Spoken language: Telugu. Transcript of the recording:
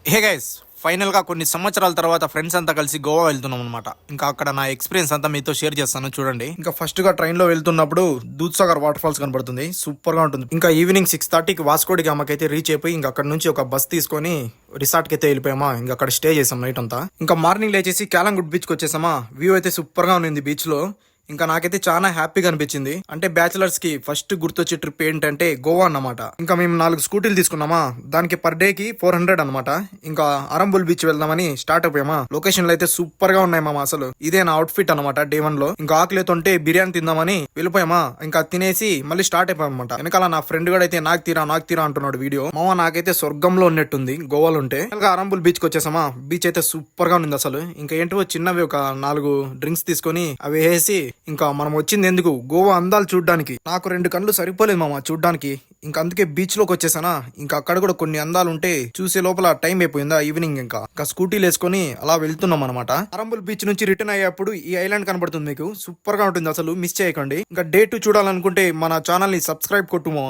హే గైస్, ఫైనల్ గా కొన్ని సంవత్సరాల తర్వాత ఫ్రెండ్స్ అంతా కలిసి గోవా వెళ్తున్నాం అనమాట. ఇంకా అక్కడ నా ఎక్స్పీరియన్స్ అంతా మీతో షేర్ చేస్తాను చూడండి. ఇంకా ఫస్ట్ గా ట్రైన్ లో వెళ్తున్నప్పుడు దూద్సాగర్ వాటర్ ఫాల్స్ కనబడుతుంది, సూపర్ గా ఉంటుంది. ఇంకా ఈవినింగ్ 6:30కి వాస్కోడి గామకైతే రీచ్ అయిపోయి ఇంకా అక్కడ నుంచి ఒక బస్ తీసుకొని రిసార్ట్ కి అయితే వెళ్ళిపోయామా. ఇంకా అక్కడ స్టే చేసాం నైట్ అంతా. ఇంకా మార్నింగ్ లేచేసి క్యాలంగుడ్ బీచ్ కి వచ్చేసామా. వ్యూ అయితే సూపర్ గా ఉంది బీచ్ లో. ఇంకా నాకైతే చాలా హ్యాపీగా అనిపించింది. అంటే బ్యాచిలర్స్ కి ఫస్ట్ గుర్తొచ్చే ట్రిప్ ఏంటంటే గోవా అన్నమాట. ఇంకా మేము 4 స్కూటీలు తీసుకున్నామా, దానికి పర్ డే కి 400 అనమాట. ఇంకా అరంబుల్ బీచ్ వెళ్దామని స్టార్ట్ అయిపోయామా. లొకేషన్లు అయితే సూపర్ గా ఉన్నాయి మామ. అసలు ఇదే నా అవుట్ ఫిట్ అనమాట డే 1 లో. ఇంకా ఆకలితుంటే బిర్యానీ తిందామని వెళ్ళిపోయామా. ఇంకా తినేసి మళ్ళీ స్టార్ట్ అయిపోయామన్నమాట. వెనకాల నా ఫ్రెండ్ కూడా అయితే నాకు తీరా అంటున్నాడు వీడియో. మామ నాకైతే స్వర్గంలో ఉన్నట్టుంది గోవాలో ఉంటే. ఇంకా అరంబుల్ బీచ్ కి వచ్చేసామా. బీచ్ అయితే సూపర్ గా ఉంది అసలు. ఇంకా ఏంటో చిన్నవి ఒక 4 డ్రింక్స్ తీసుకొని అవి వేసి ఇంకా మనం వచ్చింది ఎందుకు గోవా అందాలు చూడడానికి. నాకు 2 కళ్ళు సరిపోలేదు మామ చూడడానికి. ఇంకా అందుకే బీచ్ లోకి వచ్చేసానా. ఇంకా అక్కడ కూడా కొన్ని అందాలు ఉంటే చూసే లోపల టైం అయిపోయిందా ఈవినింగ్. ఇంకా స్కూటీలు వేసుకొని అలా వెళ్తున్నాం అనమాట. అరంబుల్ బీచ్ నుంచి రిటర్న్ అయ్యేప్పుడు ఈ ఐలాండ్ కనబడుతుంది మీకు, సూపర్ గా ఉంటుంది అసలు, మిస్ చేయకండి. ఇంకా డే 2 చూడాలనుకుంటే మన ఛానల్ ని సబ్స్క్రైబ్ కొట్టుమా.